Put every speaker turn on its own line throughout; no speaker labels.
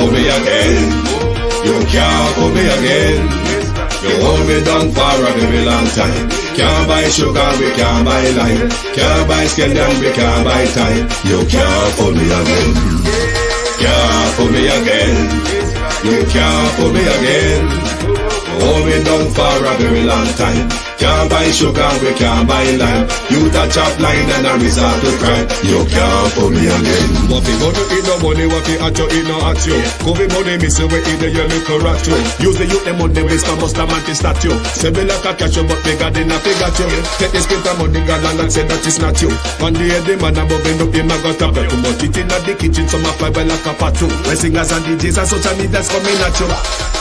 fool me again. You can't fool me again. You hold me down for a very long time. Can't buy sugar, we can't buy lime. Can't buy scallion, we can't buy time. You can't fool me again. Can't fool me again. You can't fool me again. Hold me down for a very long time. Can't buy sugar, we can't buy lime. You touch up line and I resort to crime. You can't fool me again.
What we gonna eat no money, what we at you, eat no at you. Covid money, miss you, we eat the your little rat you. Use the youth, the money, waste no must a man to statue. Say me like a cash you, but bigger than a figure you. Take the spit of money, girl, and say that it's not you. One day the man above end up, him a got a bet. Too much it in the kitchen, some a fly by like a patu. When singers and DJs and social media's coming at you.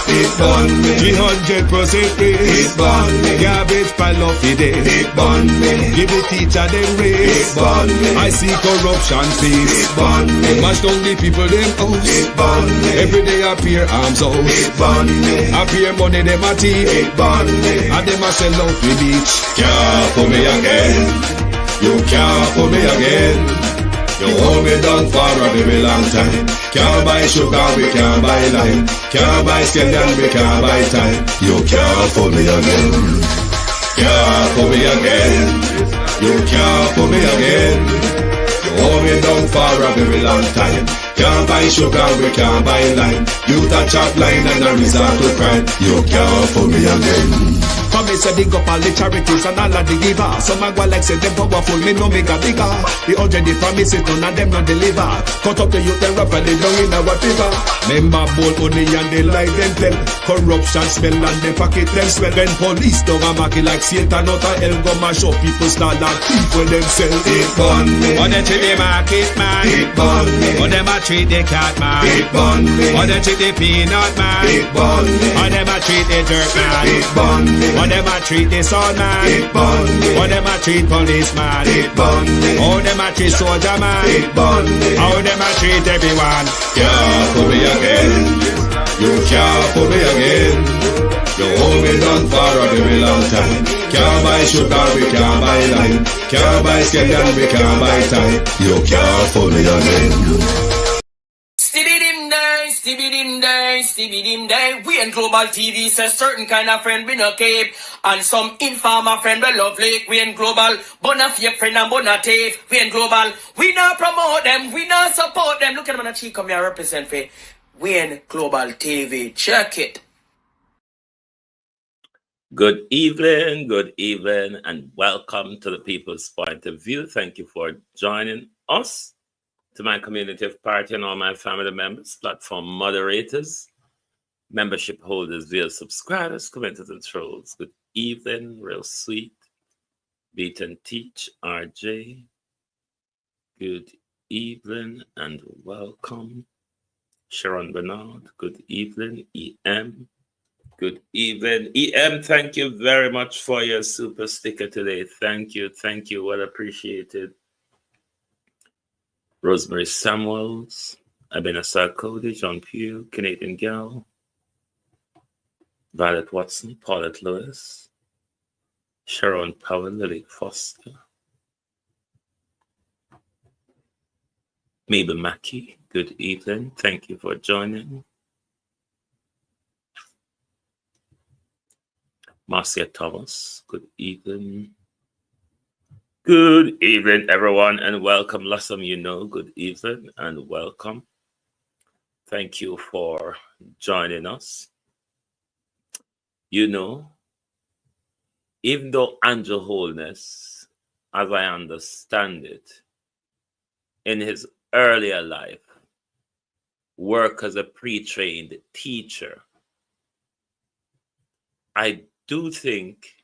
It burn me.
300% raise.
It burn me.
Garbage pile up the day.
It burn me.
Give the teacher them raise.
It burn me.
I see corruption face.
It burn me.
Mash down the people them house.
It burn me.
Every day appear arms out.
It burn me.
Appear money them a thief.
It burn me.
And them a sell out the beach.
Can't fool me again. You can't fool me again. You hold me down for a very long time. Can't buy sugar, we can't buy lime. Can't buy scallion, we can't buy time. You can't fool me again. Can't fool me again. You can't fool me again. You hold me down for a very long time. Can't buy sugar, we can't buy lime. You touch up line and I resort to crime. You can't fool me again.
Come me say big up all the charities and all of the givers. Some a go like say them powerful, me no make a bigger. The 100 the promises, none of them no deliver. Cut up the youth, they rap and they down in our river. Member bold money and they lie them tell. Corruption smell and they pocket them swell. When police don't a market like Satan out of hell, go mash up people start like thief when them sell.
It burn me.
On them treat the market man.
It burn me.
On them a treat the cat man.
It burn me.
On them treat the peanut man.
It burn me.
On them a treat the dirt man.
It burn me.
On them a treat the son man.
It burn me.
On them a treat policeman.
It burn me.
How them a treat soldier man.
It burn me.
How them a treat everyone.
Can't fool me again. You can't fool me again. You hold me down for a very long time. Can't buy sugar, we can't buy lime. Can't buy scallion, we can't buy time. You can't fool me again.
Stibby-dim day. We in Global TV says certain kind of friend we no keep. And some informer friend we love like. We in Global, bona fake friend and bona tape. We in Global, we not promote them, we not support them. Look at them on the cheek, come here represent for we in Global TV. Check it.
Good evening, and welcome to the People's Point of View. Thank you for joining us. To my community of party and all my family members, platform moderators, membership holders, via subscribers, commenters, and trolls. Good evening, real sweet. Beat and Teach, RJ. Good evening and welcome. Sharon Bernard, good evening. EM, good evening. EM, thank you very much for your super sticker today. Thank you, well appreciated. Rosemary Samuels, Abenasar Cody, John Pugh, Canadian Gal, Violet Watson, Paulette Lewis, Sharon Powell, Lily Foster, Mabel Mackey, good evening. Thank you for joining. Marcia Thomas, good evening. Good evening, everyone, and welcome. Last time you know, good evening and welcome. Thank you for joining us. You know, even though Angel Holness, as I understand it, in his earlier life, worked as a pre-trained teacher, I do think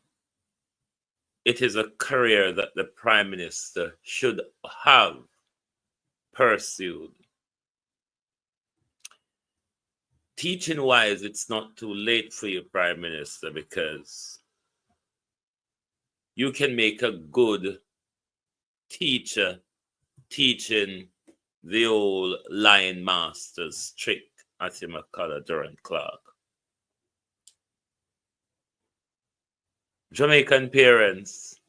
it is a career that the Prime Minister should have pursued. Teaching-wise, it's not too late for you, Prime Minister, because you can make a good teacher teaching the old Lion Masters trick at McCullough, Durant Clark. Jamaican parents,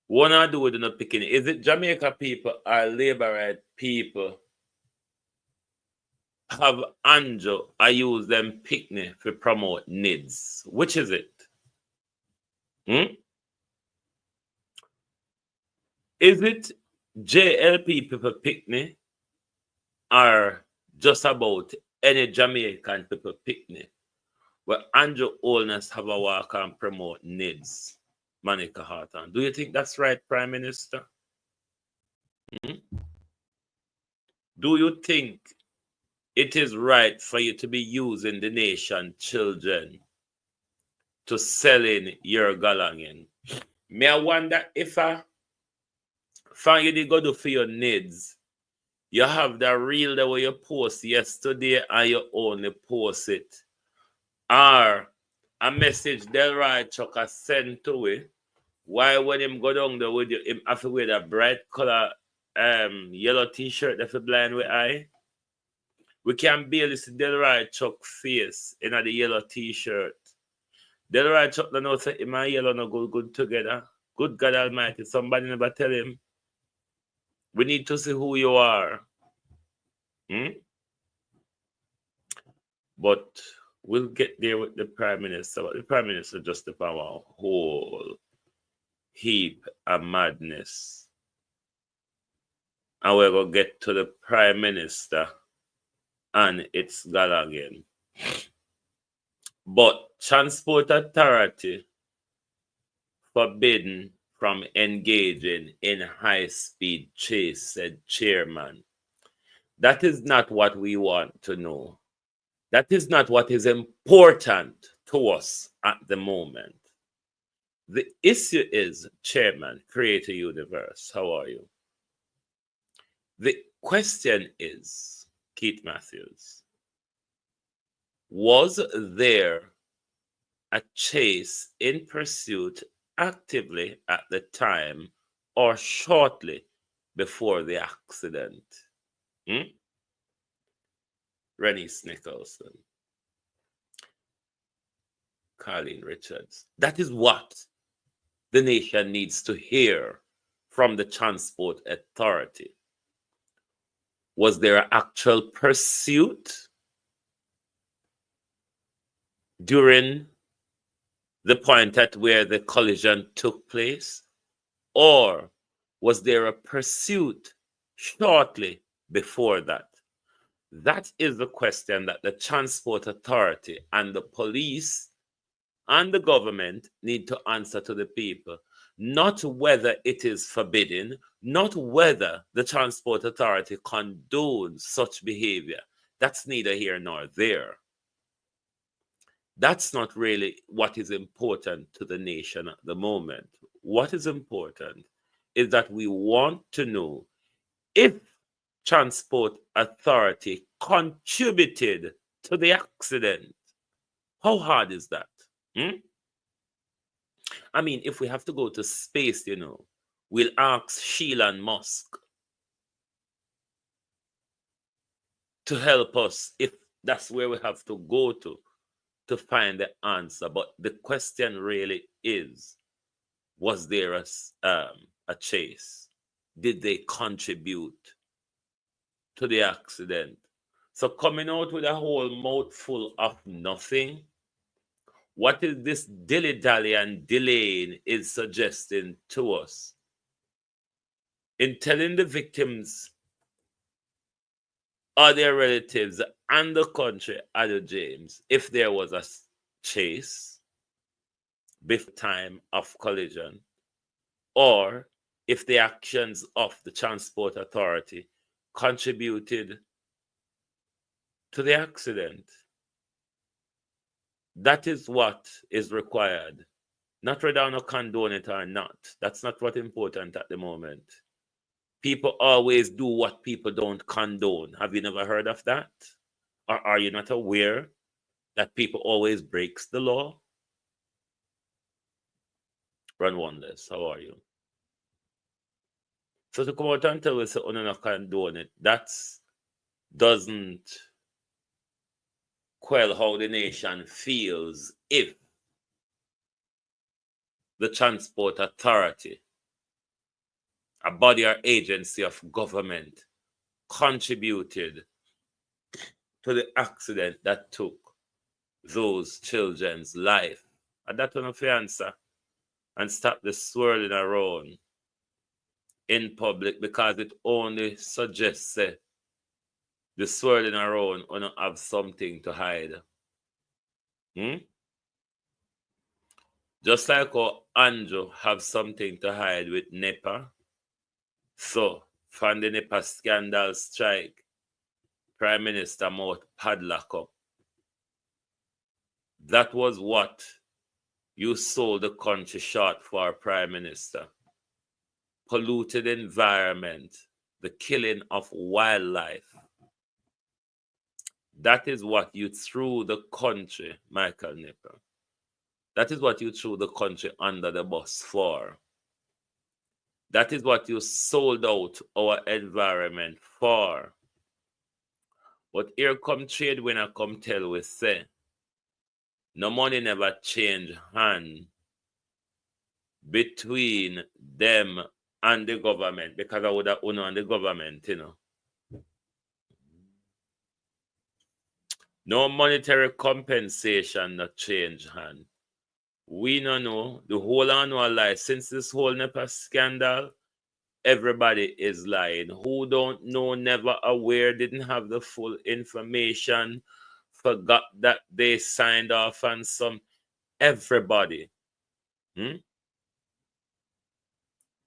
what I do with the picking? Is it Jamaica people or Labour right people have Anjo I use them picnic to promote NIDS? Which is it? Is it JLP people picnic or just about any Jamaican people picnic where Andrew Holness have a walk and promote NIDS, Monica Harton? Do you think that's right, Prime Minister? Do you think it is right for you to be using the nation children to sell in your galangin? Me I wonder if I find you go do for your NIDS, you have the reel the way you post yesterday and you only post it. Or a message Delroy Chucker sent to it. Why when him go down there with you, him have to wear that bright color yellow t-shirt that for blind with eye? We can barely see Delroy Chuck face in the yellow t-shirt. Delroy Chuck don't know say him and yellow no good together. Good God Almighty, somebody never tell him. We need to see who you are. But we'll get there with the Prime Minister. But the Prime Minister just upon a whole heap of madness. And we're going to get to the Prime Minister and its galangin. But Transport Authority forbidden from engaging in high-speed chase, said Chairman. That is not what we want to know. That is not what is important to us at the moment. The issue is, Chairman, Creator Universe, how are you? The question is, Keith Matthews, was there a chase in pursuit actively at the time or shortly before the accident? Rennies Nicholson, Colleen Richards. That is what the nation needs to hear from the Transport Authority. Was there an actual pursuit during the point at where the collision took place? Or was there a pursuit shortly before that? That is the question that the Transport Authority and the police and the government need to answer to the people. Not whether it is forbidden, not whether the Transport Authority condones such behavior. That's neither here nor there. That's not really what is important to the nation at the moment. What is important is that we want to know if Transport Authority contributed to the accident. How hard is that? I mean, if we have to go to space, we'll ask Elon Musk to help us if that's where we have to go to find the answer. But the question really is, was there a chase? Did they contribute to the accident? So coming out with a whole mouthful of nothing, what is this dilly-dally and delaying is suggesting to us? In telling the victims or their relatives and the country, Ado James, if there was a chase before time of collision, or if the actions of the Transport Authority contributed to the accident. That is what is required. Not whether or not condone it or not. That's not what's important at the moment. People always do what people don't condone. Have you never heard of that? Or are you not aware that people always breaks the law? Run Wonders, how are you? So to come out and tell us that we not condone it, that doesn't quell how the nation feels if the Transport Authority, a body or agency of government, contributed to the accident that took those children's life? And that one of the answer. And stop the swirling around in public, because it only suggests the swirling around or not have something to hide. Just like how Andrew have something to hide with NEPA, so from the NEPA scandal strike, Prime Minister mouth padlock up. That was what you sold the country short for, Prime Minister. Polluted environment, the killing of wildlife. That is what you threw the country, Michael Nipper. That is what you threw the country under the bus for. That is what you sold out our environment for. But here come trade winner come tell we say, no money never change hand between them and the government, because I would have owned on the government, you know. No monetary compensation not change hand. We don't know the whole annual lie. Since this whole NEPA scandal, everybody is lying. Who don't know, never aware, didn't have the full information, forgot that they signed off on some. Everybody.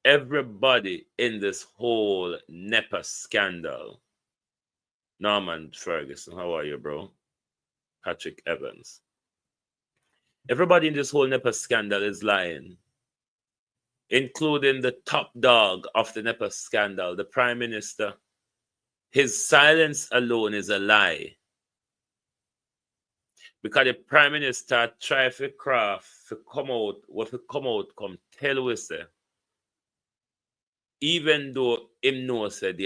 Everybody in this whole NEPA scandal. Norman Ferguson, how are you, bro? Patrick Evans. Everybody in this whole NEPA scandal is lying, including the top dog of the NEPA scandal, the Prime Minister. His silence alone is a lie. Because the Prime Minister tried to craft, to come out, come tell us, even though him knows that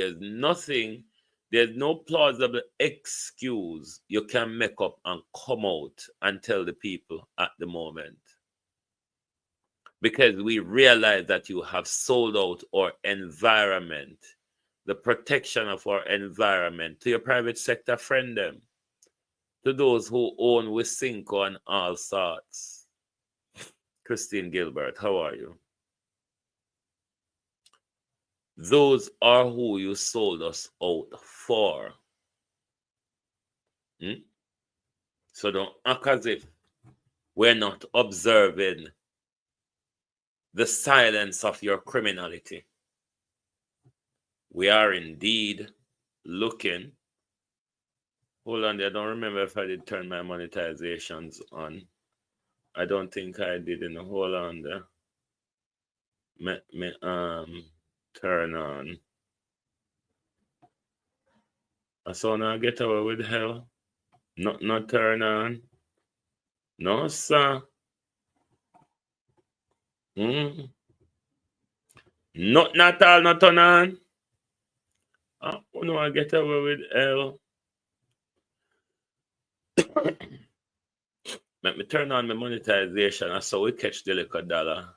there's no plausible excuse you can make up and come out and tell the people at the moment. Because we realize that you have sold out our environment, the protection of our environment, to your private sector friend them, to those who own Wisynco and all sorts. Christine Gilbert, how are you? Those are who you sold us out for. So don't act as if we're not observing the silence of your criminality. We are indeed looking. Hold on, I don't remember if I did turn my monetizations on. I don't think I did. Hold on there. Turn on. I saw now get away with hell. Not turn on. No, sir. Not all, not turn on. Oh, no, I get away with hell. Let me turn on my monetization. I saw we catch the liquor dollar.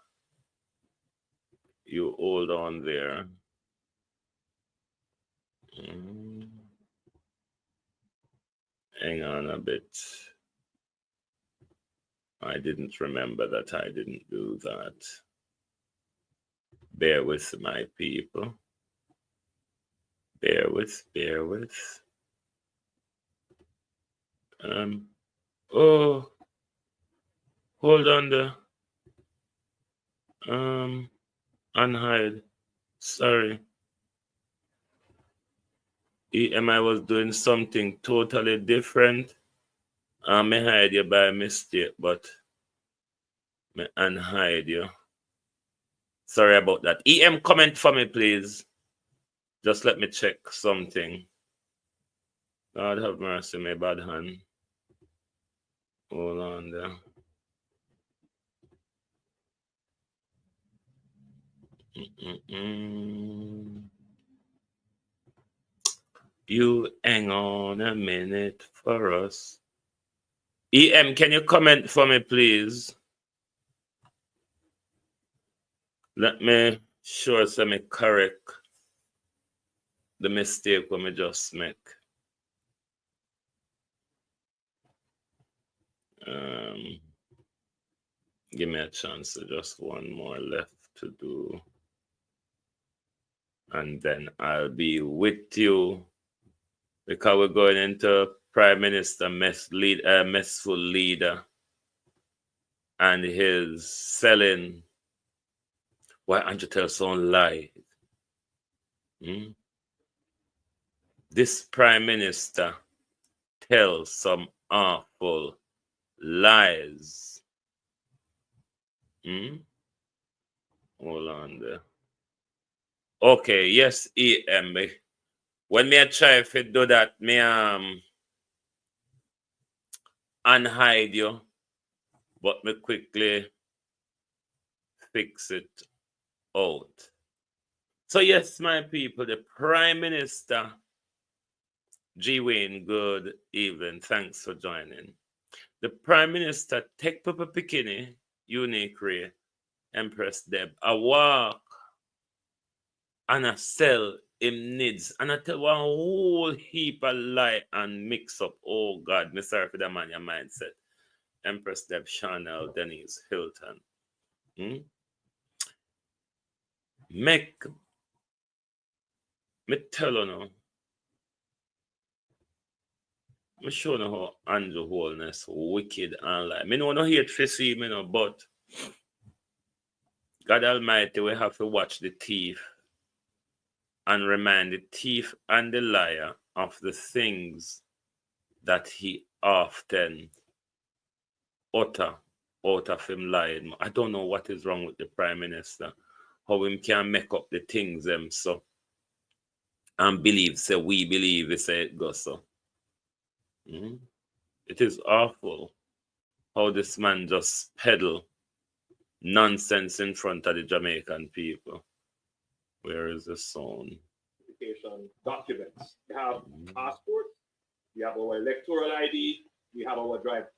You hold on there. Hang on a bit. I didn't remember that I didn't do that. Bear with my people. Bear with. Oh, hold on there. Unhide. Sorry. I was doing something totally different. I may hide you by mistake, but may unhide you. Sorry about that. EM, comment for me, please. Just let me check something. God have mercy, my bad hand. Hold on there. You hang on a minute for us. EM, can you comment for me, please? Let me sure so me correct the mistake we me just make. Give me a chance. So just one more left to do. And then I'll be with you because we're going into Prime Minister Messful Leader and his selling why Andrew tell some lie. This Prime Minister tells some awful lies. Hold on there. Okay, yes, EM. When me I try to do that, me unhide you, but me quickly fix it out. So yes, my people, the Prime Minister, G. Wayne, good evening. Thanks for joining. The Prime Minister take Papa Pikini, Unique Ray, Empress Deb, a walk and a sell him needs. And I tell one whole heap of lie and mix up. Oh God, me sorry for the man your mindset. Empress Deb, Chanel, Denise, Hilton. Make me tell you now. Me show you how Andrew Holness wicked and lie. Me no hate for see me no, but God Almighty, we have to watch the thief and remind the thief and the liar of the things that he often utter out of him lying. I don't know what is wrong with the Prime Minister, how him can make up the things them so and believe, say we believe, we say it goes so. It is awful how this man just peddle nonsense in front of the Jamaican people. Where is the sound?
Documents. We have passports, we have our electoral ID, we have our driver.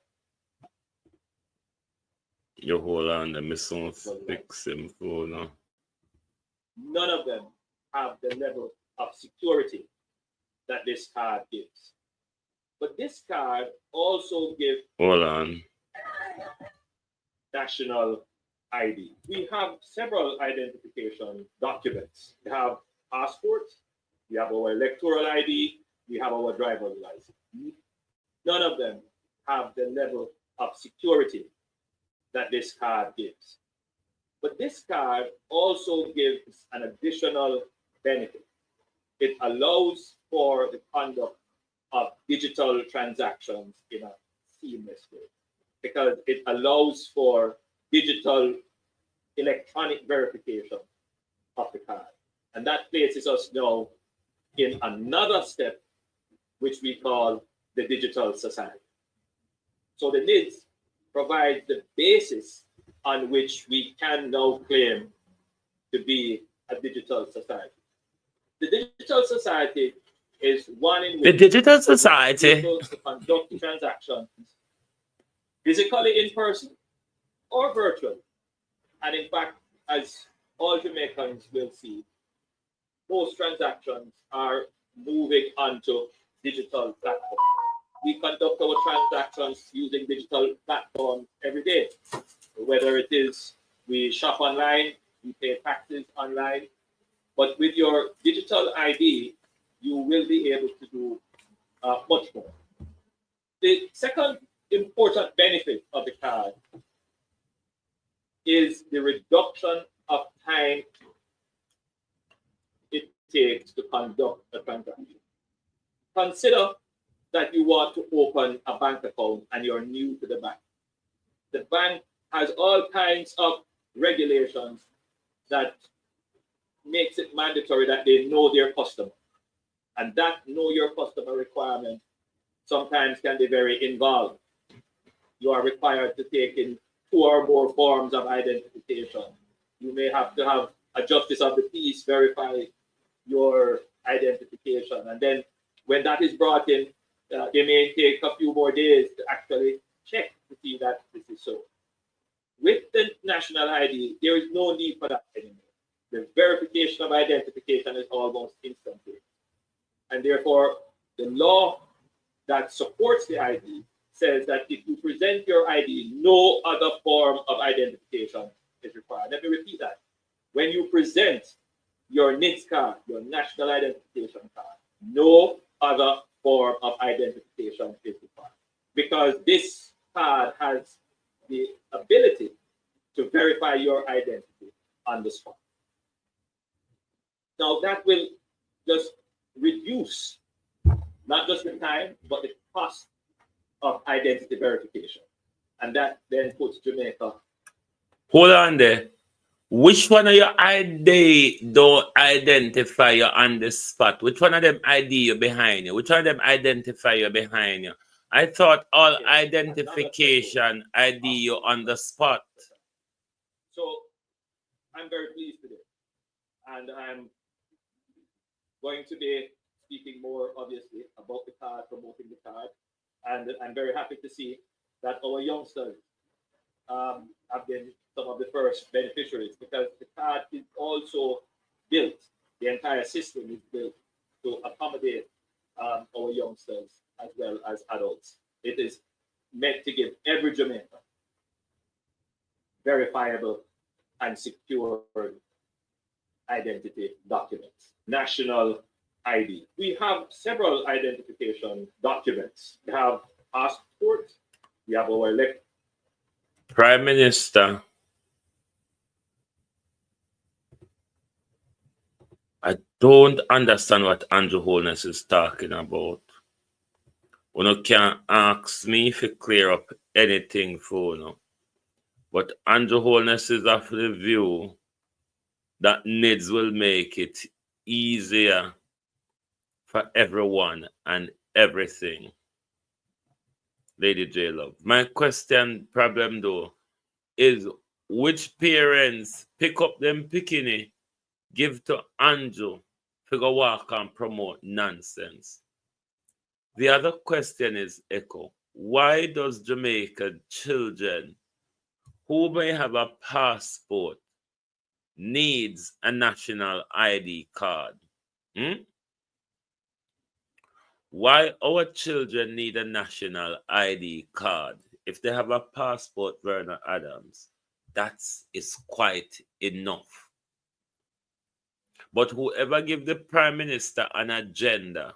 You hold on, the missile fix him for now.
None of them have the level of security that this card gives. But this card also gives
hold on
national ID. We have several identification documents. We have passports, we have our electoral ID, we have our driver's license. None of them have the level of security that this card gives. But this card also gives an additional benefit. It allows for the conduct of digital transactions in a seamless way because it allows for digital electronic verification of the card. And that places us now in another step, which we call the digital society. So the NIDS provides the basis on which we can now claim to be a digital society. The digital society is one in which
the digital society
to conduct transactions physically in person or virtually. And in fact, as all Jamaicans will see, most transactions are moving onto digital platforms. We conduct our transactions using digital platforms every day. Whether it is we shop online, we pay taxes online, but with your digital ID, you will be able to do much more. The second important benefit of the card is the reduction of time it takes to conduct a transaction. Consider that you want to open a bank account and you're new to the bank. The bank has all kinds of regulations that makes it mandatory that they know their customer. And that know your customer requirement sometimes can be very involved. You are required to take in 2 or more forms of identification. You may have to have a justice of the peace verify your identification. And then when that is brought in, they may take a few more days to actually check to see that this is so. With the national ID, there is no need for that anymore. The verification of identification is almost instantaneous. And therefore, the law that supports the ID says that if you present your ID, no other form of identification is required. Let me repeat that. When you present your NIDS card, your national identification card, no other form of identification is required, because this card has the ability to verify your identity on the spot. Now that will just reduce not just the time, but the cost of identity verification. And that then puts Jamaica.
Hold on there. Which one of your ID don't identify you on the spot? Which one of them ID you behind you? Which one of them identify you behind you? I thought all identification ID you on the spot.
So I'm very pleased today. And I'm going to be speaking more, obviously, about the card, promoting the card. And I'm very happy to see that our youngsters have been some of the first beneficiaries, because the card is also built, the entire system is built to accommodate our youngsters as well as adults. It is meant to give every Jamaican verifiable and secure identity documents, national ID. We have several identification documents. We have passport, we have our
Prime Minister, I don't understand what Andrew Holness is talking about. You can't ask me to clear up anything for you. But Andrew Holness is of the view that NIDS will make it easier for everyone and everything. Lady J Love. My problem though, is which parents pick up them picking, give to Andrew to go walk and promote nonsense. The other question is, Echo, why does Jamaica children who may have a passport needs a national ID card? Why our children need a national ID card? If they have a passport, Vernon Adams, that is quite enough. But whoever give the Prime Minister an agenda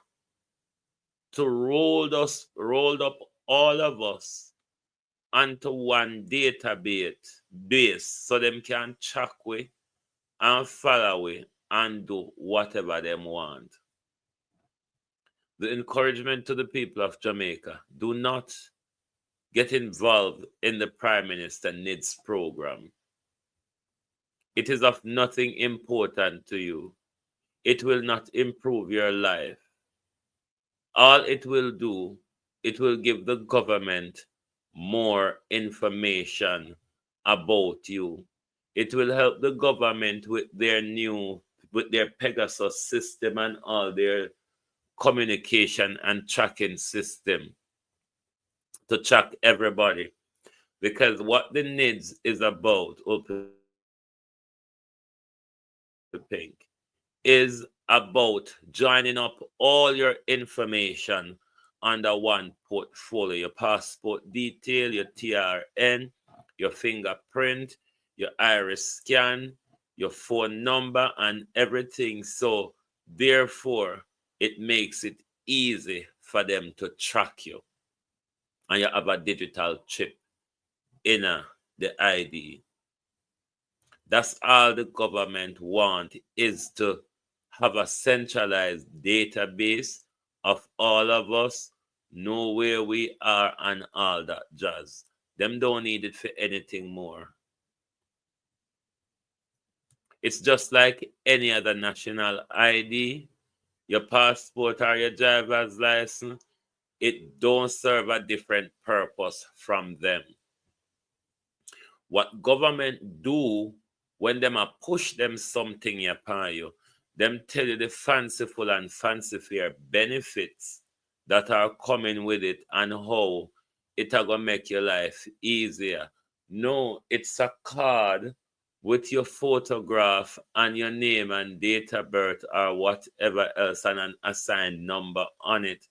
to roll up all of us onto one database so them can track we and follow we and do whatever them want. The encouragement to the people of Jamaica, do not get involved in the Prime Minister NIDS program. It is of nothing important to you. It will not improve your life. All it will do, it will give the government more information about you. It will help the government with their Pegasus system and all their communication and tracking system to track everybody. Because what the NIDS is about, Pink, is about joining up all your information under one portfolio. Your passport detail, your TRN, your fingerprint, your iris scan, your phone number, and everything. So therefore, it makes it easy for them to track you. And you have a digital chip in the ID. That's all the government want, is to have a centralized database of all of us, know where we are and all that jazz. Them don't need it for anything more. It's just like any other national ID, your passport or your driver's license. It don't serve a different purpose from them. What government do when them a push them something upon you, them tell you the fanciful and fanciful benefits that are coming with it and how it are gonna make your life easier. No, it's a card with your photograph and your name and date of birth or whatever else and an assigned number on it,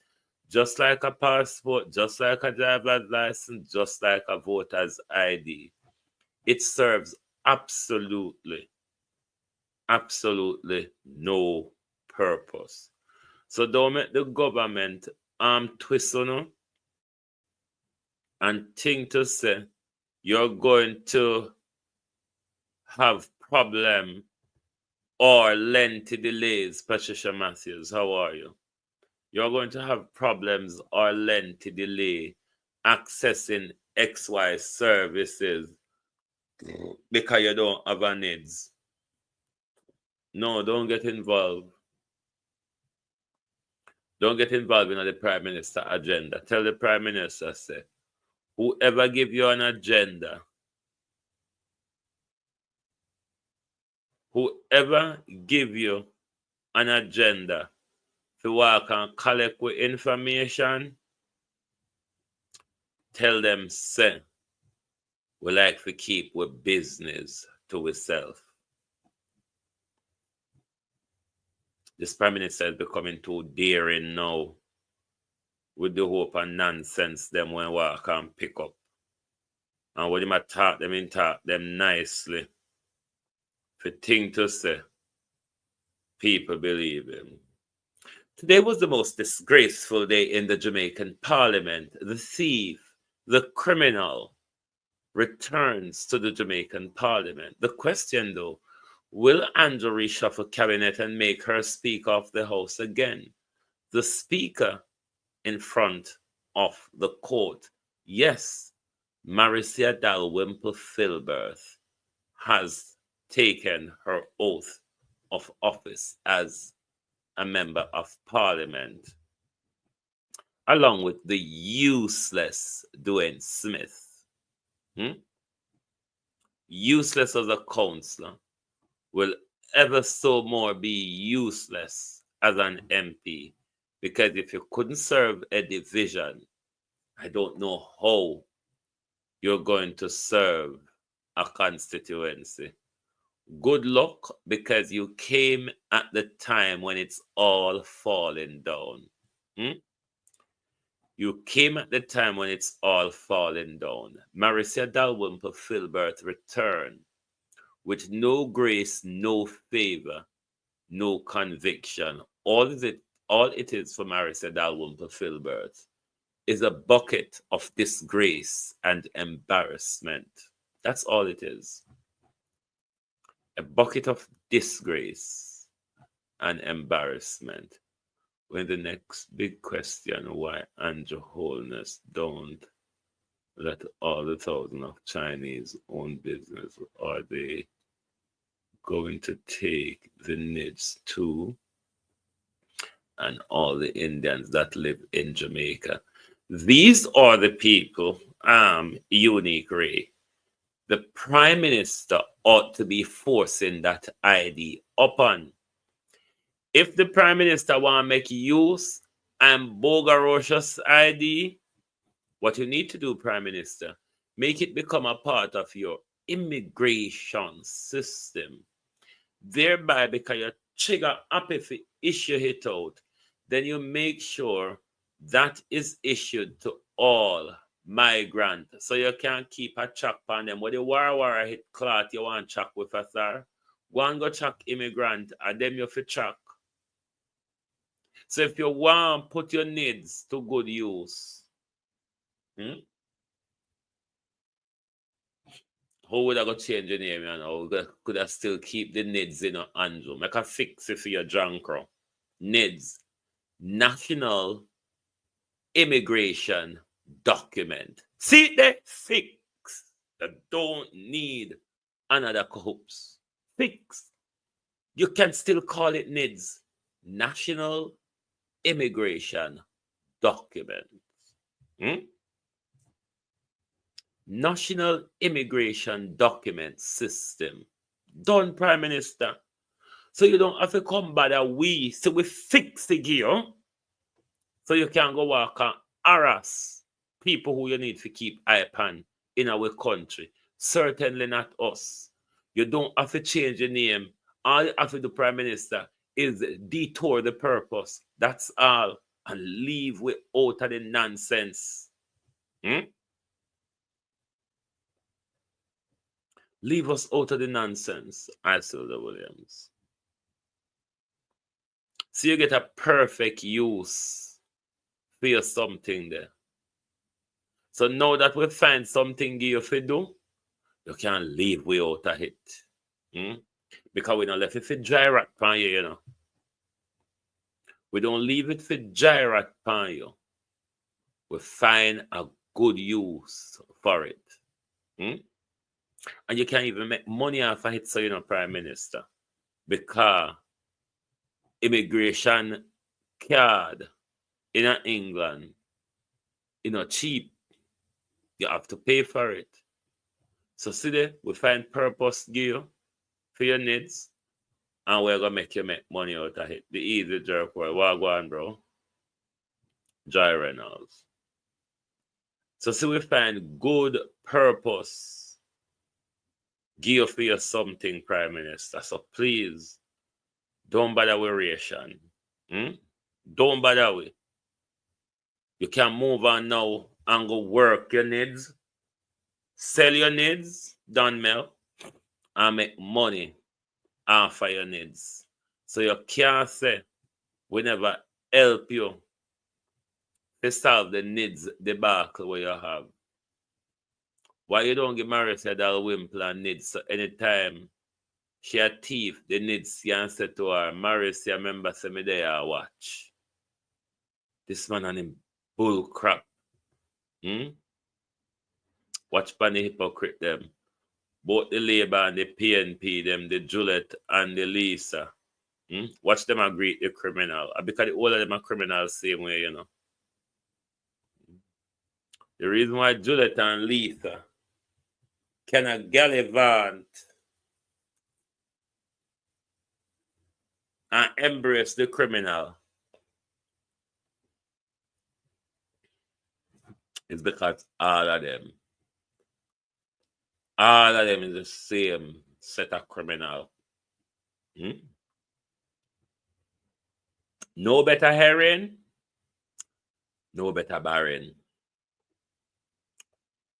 just like a passport, just like a driver's license, just like a voter's ID. It serves absolutely no purpose. So don't make the government twist on and think to say you're going to have problem or lengthy delays. Patricia Matthews, how are you? You're going to have problems or lengthy delay accessing XY services because you don't have a needs. No, don't get involved. Don't get involved in the Prime Minister agenda. Tell the Prime Minister, say, whoever give you an agenda, whoever give you an agenda to work and collect with information, tell them, say, we like to keep with business to ourselves. This Prime Minister is becoming too daring now with the hope and nonsense them when work and pick up. And when you talk them nicely. For thing to say, people believe him. Today was the most disgraceful day in the Jamaican Parliament. The thief, the criminal, returns to the Jamaican Parliament. The question, though, will Andrew reshuffle cabinet and make her Speaker of the House again? The Speaker in front of the court. Yes, Maricia Dalrymple Filbert has taken her oath of office as a member of Parliament, along with the useless Dwayne Smith. Useless as a councillor, will ever so more be useless as an MP, because if you couldn't serve a division, I don't know how you're going to serve a constituency. Good luck, because you came at the time when it's all falling down. You came at the time when it's all falling down. Maricia Dalrymple Filbert returned with no grace, no favor, no conviction. All it is for Maricia Dalrymple Filbert is a bucket of disgrace and embarrassment. That's all it is. A bucket of disgrace and embarrassment. When the next big question, why Andrew Holness don't let all the thousands of Chinese own business, are they going to take the NIDS too? And all the Indians that live in Jamaica. These are the people, Unique Ray. The Prime Minister ought to be forcing that ID upon. If the Prime Minister want to make use and bogarocious ID, what you need to do, Prime Minister, make it become a part of your immigration system. Thereby, because you trigger up if you issue it out, then you make sure that is issued to all migrant. So you can't keep a track on them. When the war hit clot, you want to track with us, sir. Go and go track immigrant, and them you fi track. So if you want put your needs to good use, how would I go change your name? You know? Could I still keep the needs in Andrew? Make a fix it for your drunkro. NIDS, National Immigration Document. See, they fix. They don't need another cahoots. Fix. You can still call it NIDS, National Immigration Document. National Immigration Document System. Done, Prime Minister. So you don't have to come by that we. So we fix the gear. So you can go walk and harass people who you need to keep eye upon in our country. Certainly not us. You don't have to change your name. All you have to do, Prime Minister, is detour the purpose. That's all. and leave we out of the nonsense. Leave us out of the nonsense, Isilda Williams. So you get a perfect use for your something there. So now that we find something you to do, you can't leave we out of it. Because we don't left it for gyrat pan you, you know. We don't leave it for gyrat pan you. We find a good use for it. And you can't even make money off of it, so you know, Prime Minister. Because immigration card in England, you know, cheap. You have to pay for it. So see there, we find purpose give you for your needs, and we're gonna make you make money out of it. The easy jerk word. What go on, bro? Joy Reynolds. So see, we find good purpose give you for your something, Prime Minister. So please, don't bother with ration. Don't bother with. You can move on now and go work your needs, sell your needs, done Mel, and make money off of your needs. So you can't say we never help you to solve the needs debacle where you have. Why you don't give Marissa that Wimple and needs, so anytime she a thief, the needs you can say to her, Marissa, remember say me there watch. This man and him bull crap. Watch pan the hypocrite them. Both the Labour and the PNP, them, the Juliet and the Lisa. Watch them agree the criminal. Because all of them are criminals same way, you know. The reason why Juliet and Lisa cannot gallivant and embrace the criminal is because all of them is the same set of criminal. No better herring, no better barren.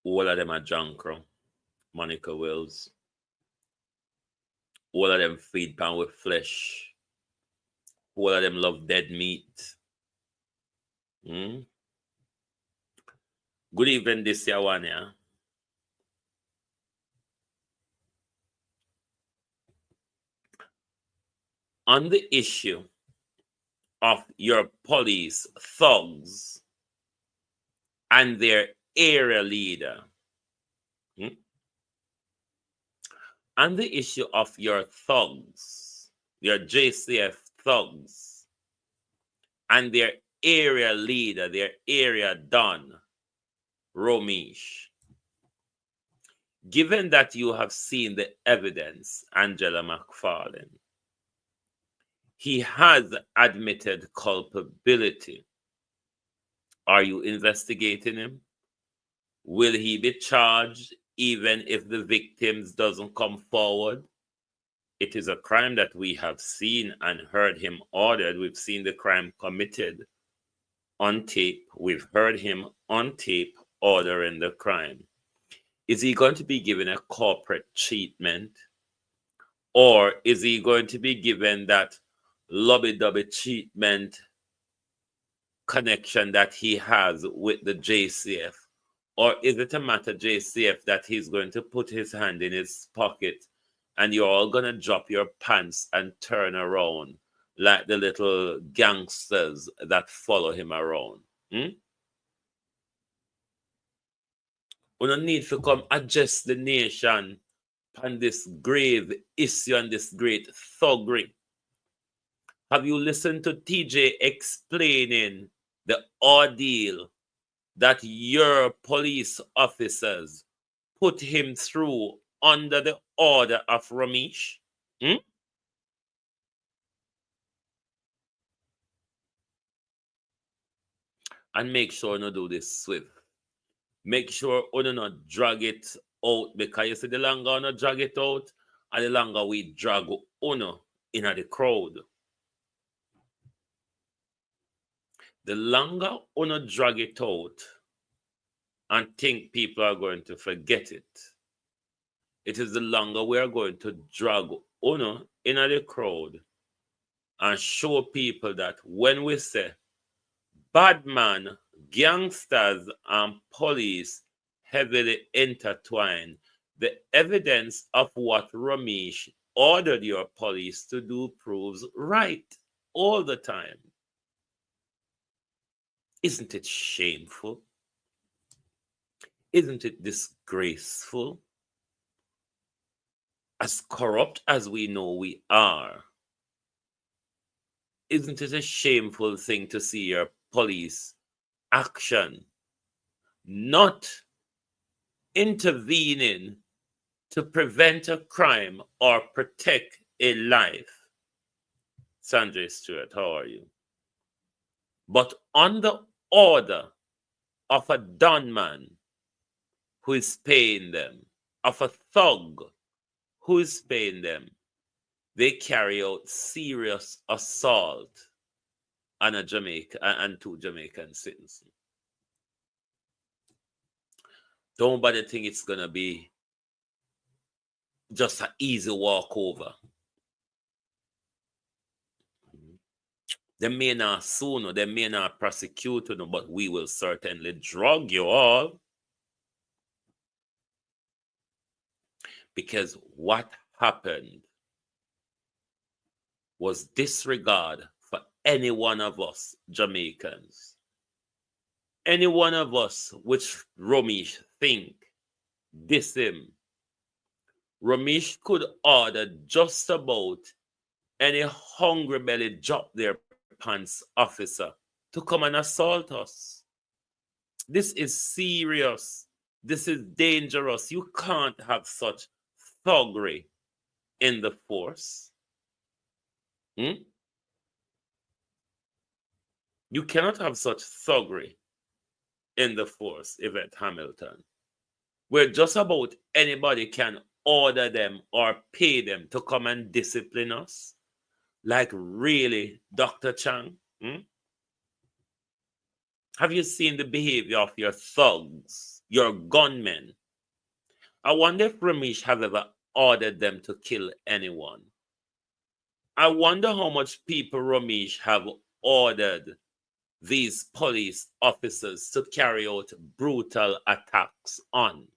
All of them are Jankro, Monica Wills. All of them feed pan with flesh. All of them love dead meat. Good evening, this year one, yeah. On the issue of your police thugs and their area leader, on the issue of your thugs, your JCF thugs, and their area leader, their area don, ROMEICH, given that you have seen the evidence, Angela McFarlane, he has admitted culpability. Are you investigating him? Will he be charged even if the victims doesn't come forward? It is a crime that we have seen and heard him ordered. We've seen the crime committed on tape. We've heard him on tape ordering the crime. Is he going to be given a corporate treatment? Or is he going to be given that lobby-dubby treatment connection that he has with the JCF? Or is it a matter, JCF, that he's going to put his hand in his pocket and you're all going to drop your pants and turn around like the little gangsters that follow him around? We don't need to come adjust the nation on this grave issue and this great thuggery. Have you listened to TJ explaining the ordeal that your police officers put him through under the order of ROMEICH? And make sure you do this swift. Make sure you not drag it out, because you see the longer you drag it out, and the longer we drag uno in the crowd. The longer you drag it out and think people are going to forget it, it is the longer we are going to drag you in the crowd and show people that when we say bad man, gangsters, and police heavily intertwined, the evidence of what ROMEICH ordered your police to do proves right all the time. Isn't it shameful? Isn't it disgraceful? As corrupt as we know we are, isn't it a shameful thing to see your police action not intervening to prevent a crime or protect a life? Sanjay Stewart, how are you? But on the order of a dunman who is paying them, of a thug who is paying them, they carry out serious assault on a Jamaican and two Jamaican citizens. Don't bother think it's gonna be just an easy walkover. They may not sue, they may not prosecute you, but we will certainly drug you all. Because what happened was disregard for any one of us Jamaicans. Any one of us which ROMEICH think diss him. ROMEICH could order just about any hungry belly drop their pants officer to come and assault us. This is serious. This is dangerous. You can't have such thuggery in the force. You cannot have such thuggery in the force, Yvette Hamilton, where just about anybody can order them or pay them to come and discipline us. Like, really, Dr. Chang? Have you seen the behavior of your thugs, your gunmen? I wonder if ROMEICH have ever ordered them to kill anyone. I wonder how much people ROMEICH have ordered these police officers to carry out brutal attacks on.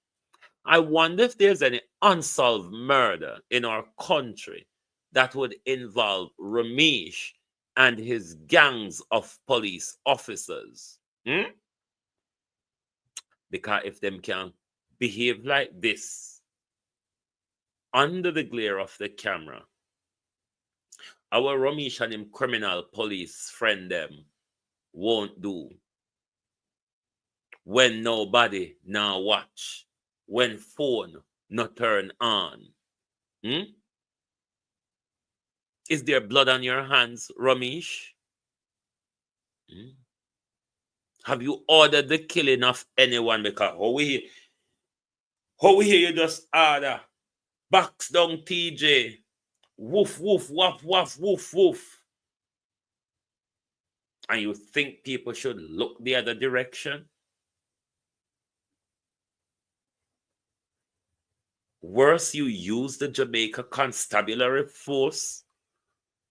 I wonder if there's any unsolved murder in our country that would involve ROMEICH and his gangs of police officers. Because if them can behave like this under the glare of the camera, our ROMEICH and him criminal police friend them won't do. When nobody now watch, when phone not turn on. Is there blood on your hands, ROMEICH? Have you ordered the killing of anyone? Because how we hear you just order box down TJ, woof woof woof woof woof woof, and you think people should look the other direction? Worse, you use the Jamaica Constabulary Force,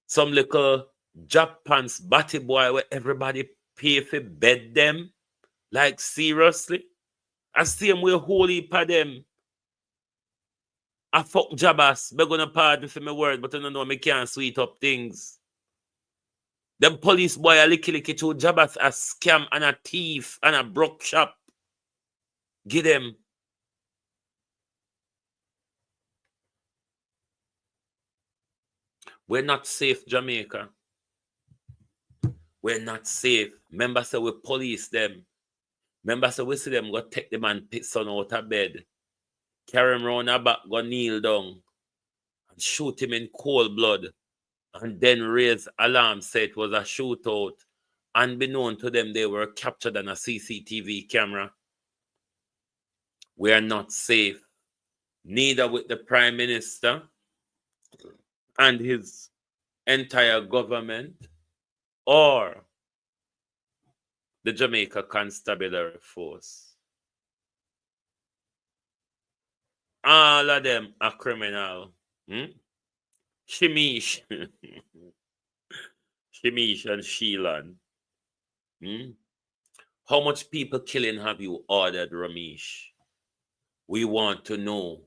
some little Japan's batty boy where everybody pay for bed them. Like, seriously? I see them with whole heap of them. I fuck jabbas. I'm gonna pardon for my word, but I don't know me can't sweet up things. Them police boy a licky to jabbas a scam and a thief and a broke shop. Give them. We're not safe, Jamaica. We're not safe. Remember, say we police them. Remember, say we see them go take them and pick son out of bed. Carry him round the back, go kneel down. And shoot him in cold blood. And then raise alarm, say it was a shootout. Unbeknown to them, they were captured on a CCTV camera. We are not safe. Neither with the Prime Minister and his entire government, or the Jamaica Constabulary Force. All of them are criminal. Shimish. Shimish and Sheelan. How much people killing have you ordered, ROMEICH? We want to know.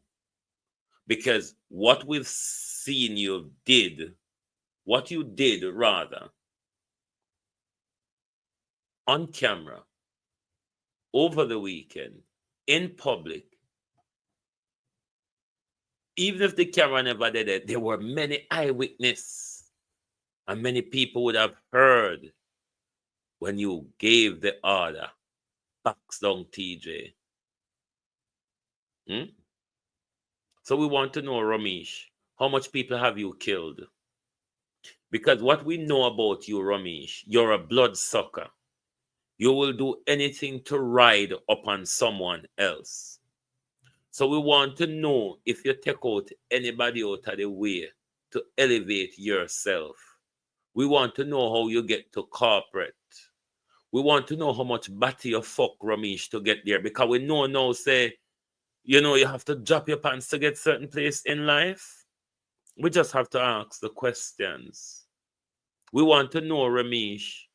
Because what we've seen you did, what you did rather, on camera, over the weekend, in public, even if the camera never did it, there were many eyewitnesses, and many people would have heard when you gave the order, box down TJ. So we want to know, ROMEICH, how much people have you killed? Because what we know about you, ROMEICH, you're a bloodsucker. You will do anything to ride upon someone else. So we want to know if you take out anybody out of the way to elevate yourself. We want to know how you get to corporate. We want to know how much batty you fuck, ROMEICH, to get there. Because we know now, say, you know, you have to drop your pants to get certain place in life. We just have to ask the questions. We want to know, ROMEICH,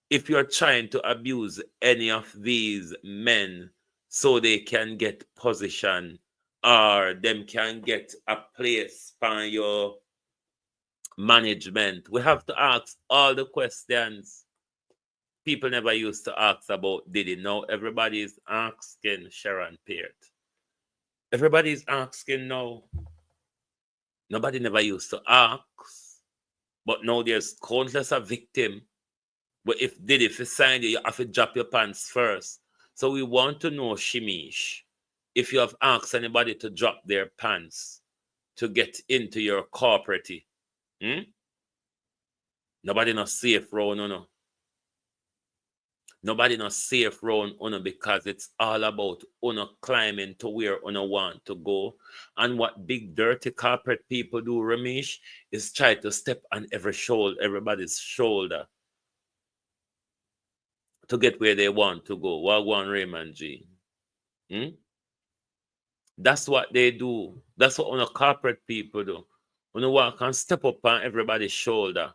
if you're trying to abuse any of these men so they can get position or them can get a place by your management. We have to ask all the questions people never used to ask about Diddy. Now everybody is asking Sharon Peart. Everybody is asking now. Nobody never used to ask. But now there's countless a victim. But if Diddy, if you sign you, you have to drop your pants first. So we want to know, Shimish, if you have asked anybody to drop their pants to get into your corporate. Nobody not safe round, no. Nobody not safe round uno because it's all about uno climbing to where uno want to go. And what big dirty corporate people do, ROMEICH, is try to step on everybody's shoulder to get where they want to go. Wagwan Raymond G. That's what they do. That's what uno corporate people do. Uno walk and step up on everybody's shoulder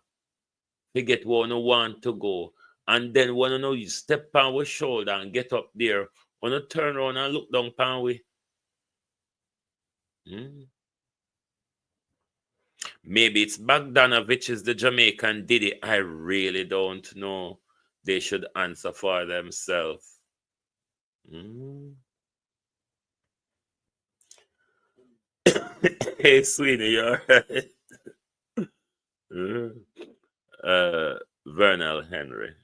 to get where uno want to go. And then when you step on our shoulder and get up there, when you turn around and look down on we. Maybe it's Bogdanovich is the Jamaican Diddy. I really don't know. They should answer for themselves. Hey, Sweeney, you all right? Vernal Henry.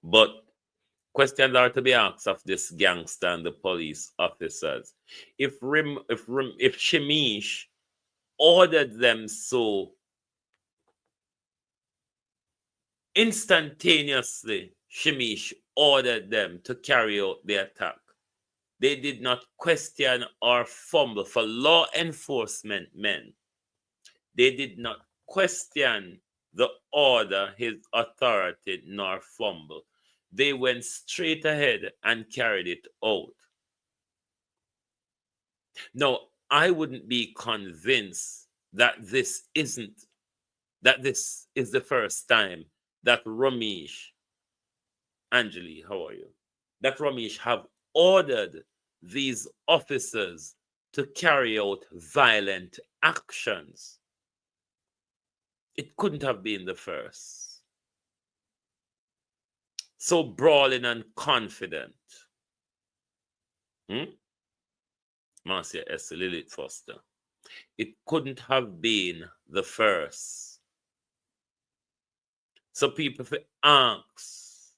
But questions are to be asked of this gangster and the police officers. If Shimish ordered them so instantaneously, Shimish ordered them to carry out the attack. They did not question or fumble. For law enforcement men, they did not question the order, his authority, nor fumble. They went straight ahead and carried it out. Now, I wouldn't be convinced that this is the first time that ROMEICH, Angeli, how are you? That ROMEICH have ordered these officers to carry out violent actions. It couldn't have been the first. So brawling and confident. Marcia S. Lilith Foster. It couldn't have been the first. So people ask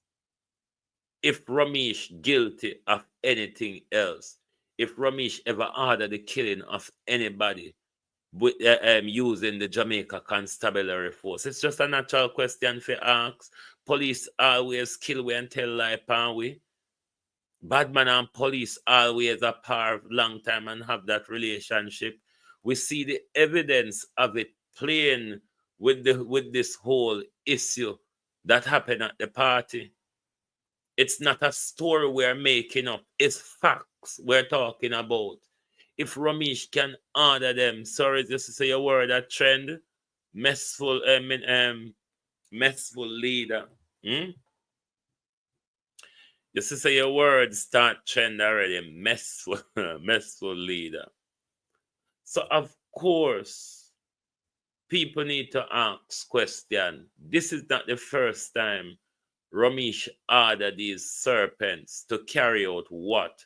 if ROMEICH guilty of anything else, if ROMEICH ever ordered the killing of anybody with, using the Jamaica Constabulary Force. It's just a natural question for ask. Police always kill we and tell lie, pan we. Badman and police always a par long time and have that relationship. We see the evidence of it playing with this whole issue that happened at the party. It's not a story we're making up. It's facts we're talking about. If ROMEICH can order them, sorry just to say a word, a trend, messful leader. Just to say a word, start trend already, messful, messful leader. So of course, people need to ask question. This is not the first time ROMEICH ordered these serpents to carry out what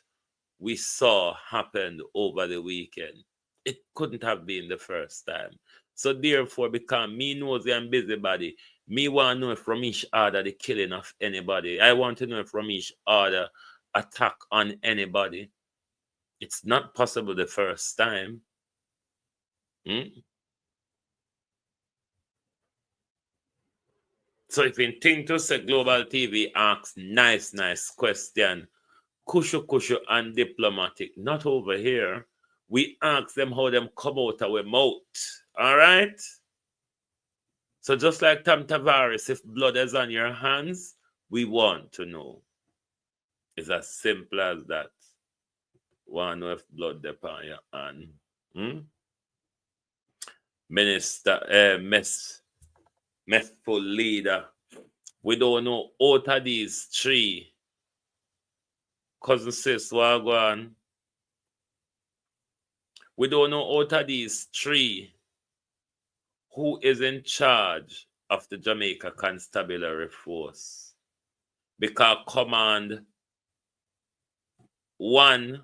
we saw happened over the weekend. It couldn't have been the first time. So therefore, because me nosy and busybody, me want to know if ROMEICH ordered the killing of anybody. I want to know if ROMEICH ordered attack on anybody. It's not possible the first time. So if you think to say Global TV asks nice question, kushu and diplomatic, not over here. We ask them how them come out of our mouth. All right? So just like Tom Tavares, if blood is on your hands, we want to know. It's as simple as that. Want to know if blood is on your hand. Minister, messful leader. We don't know out of these three. Cousin sis, what go on? We don't know out of these three who is in charge of the Jamaica Constabulary Force. Because command one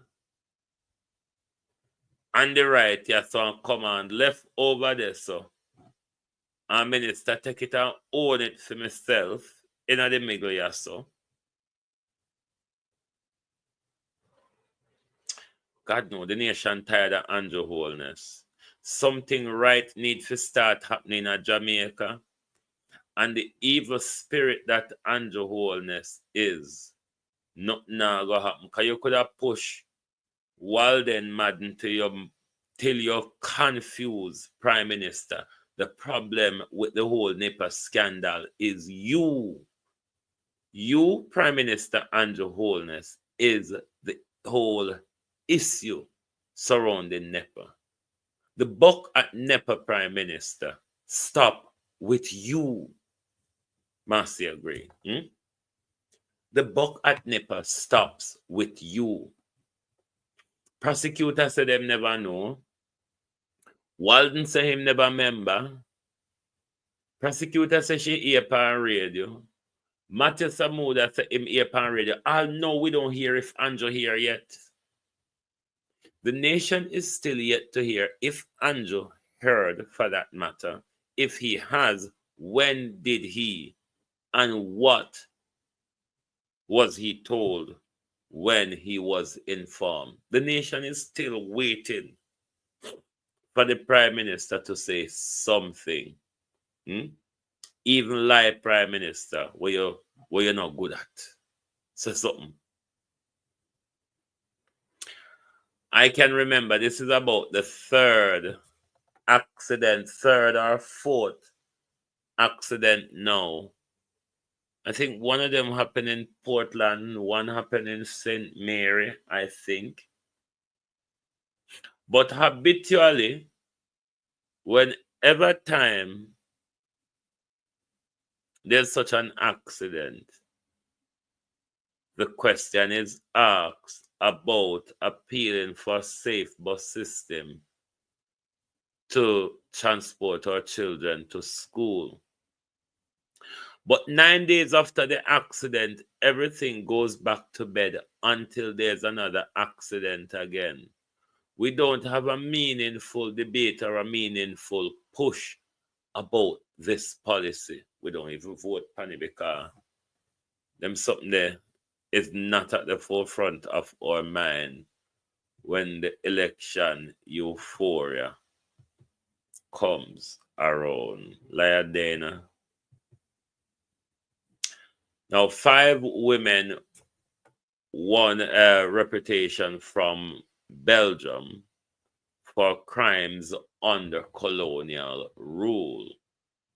on the right, yes, so command left over there, so. And minister take it and own it for myself in the middle, yes, so. God no, the nation tired of Andrew Holness. Something right needs to start happening in Jamaica. And the evil spirit that Andrew Holness is, nothing now go happen. Because you could have pushed Walden Madden till you're confused, Prime Minister. The problem with the whole NIPA scandal is you. You, Prime Minister Andrew Holness, is the whole issue surrounding NEPA. The buck at NEPA, Prime Minister, stop with you. Marcy agree. The buck at NEPA stops with you. Prosecutor said them never know. Walden say him never remember. Prosecutor say she hear on radio. Matthew Samuda say him hear on radio. All know we don't hear if Andrew here yet. The nation is still yet to hear if Andrew heard, for that matter. If he has, when did he? And what was he told when he was informed? The nation is still waiting for the Prime Minister to say something. Even like Prime Minister, where you're not good at. Say something. I can remember this is about the third or fourth accident now. I think one of them happened in Portland, one happened in St. Mary, I think. But habitually, whenever time there's such an accident, the question is asked about appealing for safe bus system to transport our children to school. But 9 days after the accident, everything goes back to bed until there's another accident again. We don't have a meaningful debate or a meaningful push about this policy. We don't even vote on it because them something there is not at the forefront of our mind when the election euphoria comes around. Dana. Now, 5 women won a reputation from Belgium for crimes under colonial rule.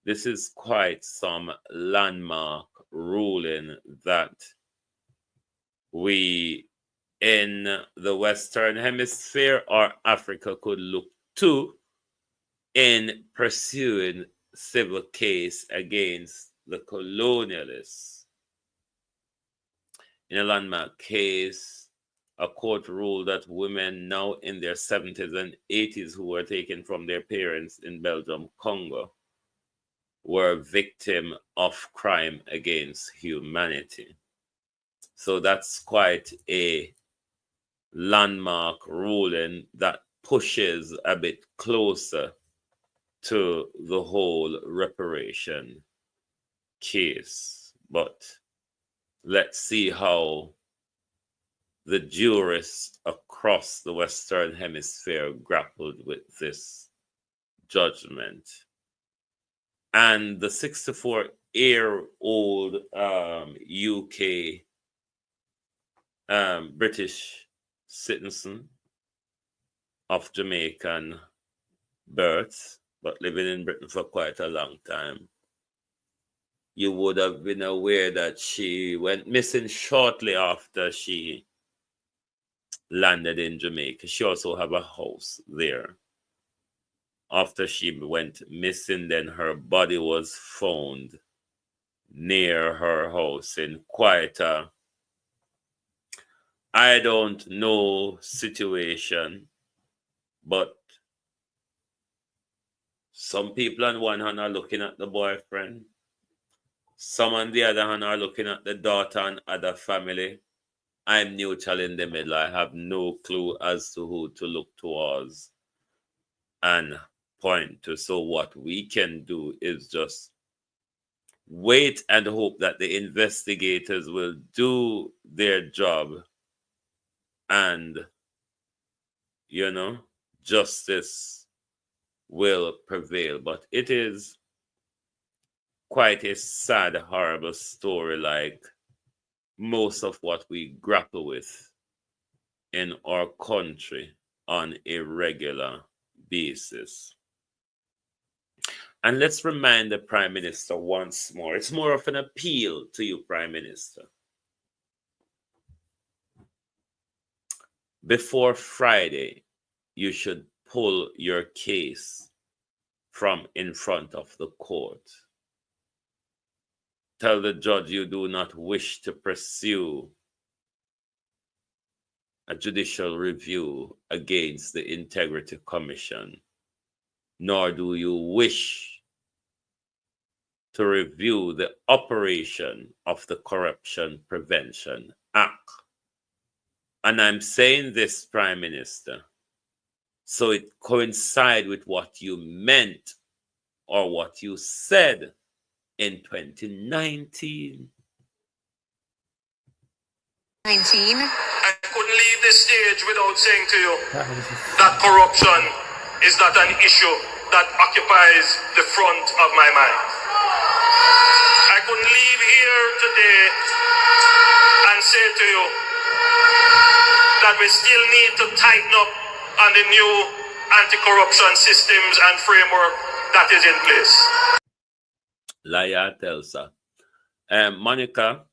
this is quite some landmark ruling that we in the Western Hemisphere or Africa could look to in pursuing civil case against the colonialists. In a landmark case, a court ruled that women now in their 70s and 80s who were taken from their parents in Belgium, Congo, were victim of crime against humanity. So that's quite a landmark ruling that pushes a bit closer to the whole reparation case. But let's see how the jurists across the Western Hemisphere grappled with this judgment. And the 64-year-old UK British citizen of Jamaican birth, but living in Britain for quite a long time. You would have been aware that she went missing shortly after she landed in Jamaica. She also have a house there. After she went missing, then her body was found near her house in quite a, I don't know, situation. But some people on one hand are looking at the boyfriend. Some on the other hand are looking at the daughter and other family. I'm neutral in the middle. I have no clue as to who to look towards and point to. So what we can do is just wait and hope that the investigators will do their job and, you know, justice will prevail. But it is quite a sad, horrible story, like most of what we grapple with in our country on a regular basis. And let's remind the Prime Minister once more. It's more of an appeal to you, Prime Minister. Before Friday, you should pull your case from in front of the court. Tell the judge you do not wish to pursue a judicial review against the Integrity Commission, nor do you wish to review the operation of the Corruption Prevention Act. And I'm saying this, Prime Minister, so it coincides with what you meant or what you said in 2019.
I couldn't leave this stage without saying to you that corruption is not an issue that occupies the front of my mind. I couldn't leave here today and say to you that we still need to tighten up on the new anti-corruption systems and framework that is in place.
Laya tells her. Monica,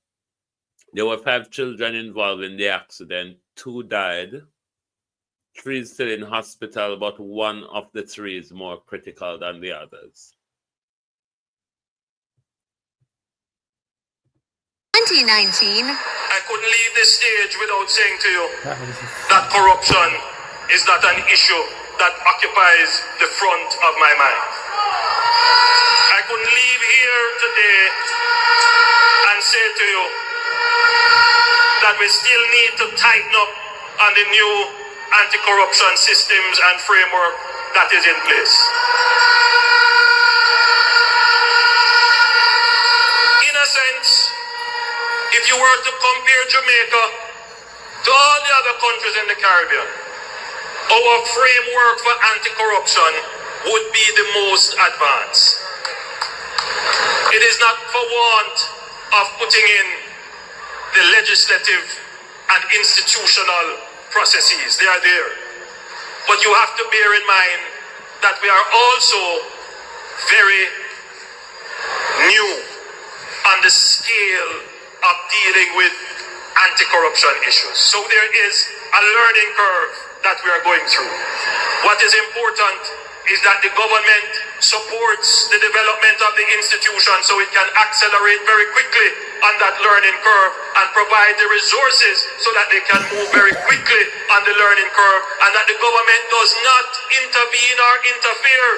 there were 5 children involved in the accident. 2 died. 3 still in hospital, but 1 of the 3 is more critical than the others.
2019. I couldn't leave this stage without saying to you that corruption is not an issue that occupies the front of my mind. I couldn't leave here today and say to you that we still need to tighten up on the new anti-corruption systems and framework that is in place. In a sense, if you were to compare Jamaica to all the other countries in the Caribbean, our framework for anti-corruption would be the most advanced. It is not for want of putting in the legislative and institutional processes. They are there. But you have to bear in mind that we are also very, new on the scale of dealing with anti-corruption issues. So there is a learning curve that we are going through. What is important is that the government supports the development of the institution so it can accelerate very quickly on that learning curve and provide the resources so that they can move very quickly on the learning curve, and that the government does not intervene or interfere.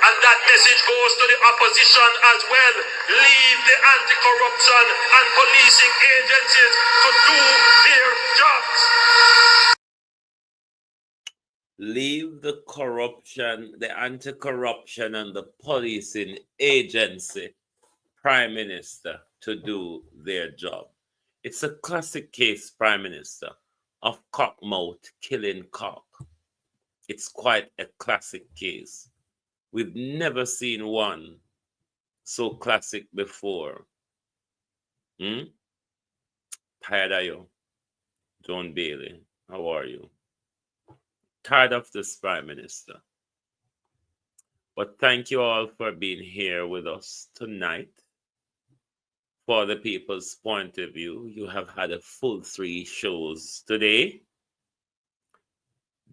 And that message goes to the opposition as well. Leave the anti-corruption and policing agencies to do their jobs.
Leave the corruption, the anti-corruption and the policing agency, Prime Minister, to do their job. It's a classic case, Prime Minister, of cockmouth killing cock. It's quite a classic case. We've never seen one so classic before. Tired of you, John Bailey. How are you? Tired of this, Prime Minister. But thank you all for being here with us tonight. For the people's point of view, you have had a full 3 shows today.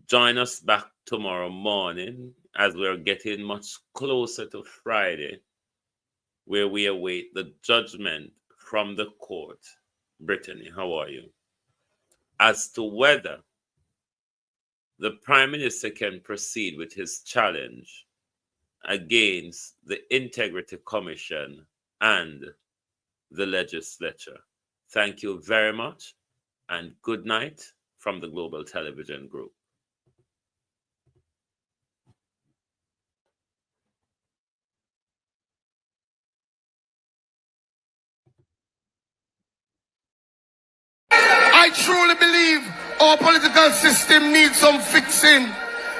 Join us back tomorrow morning as we're getting much closer to Friday, where we await the judgment from the court. Brittany, how are you? As to whether the Prime Minister can proceed with his challenge against the Integrity Commission and the legislature. Thank you very much, and good night from the Global Television Group.
I truly believe our political system needs some fixing.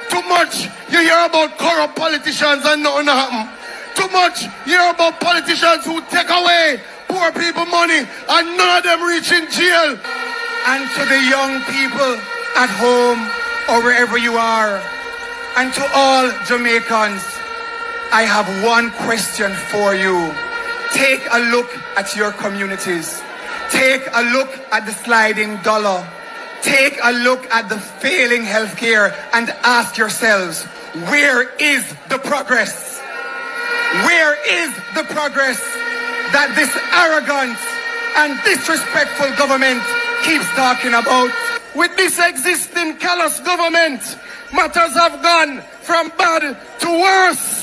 Too much you hear about corrupt politicians and nothing happen. Too much you hear about politicians who take away poor people money and none of them reach in jail. And to the young people at home or wherever you are, and to all Jamaicans, I have one question for you. Take a look at your communities. Take a look at the sliding dollar. Take a look at the failing healthcare and ask yourselves, where is the progress? Where is the progress that this arrogant and disrespectful government keeps talking about? With this existing callous government, matters have gone from bad to worse.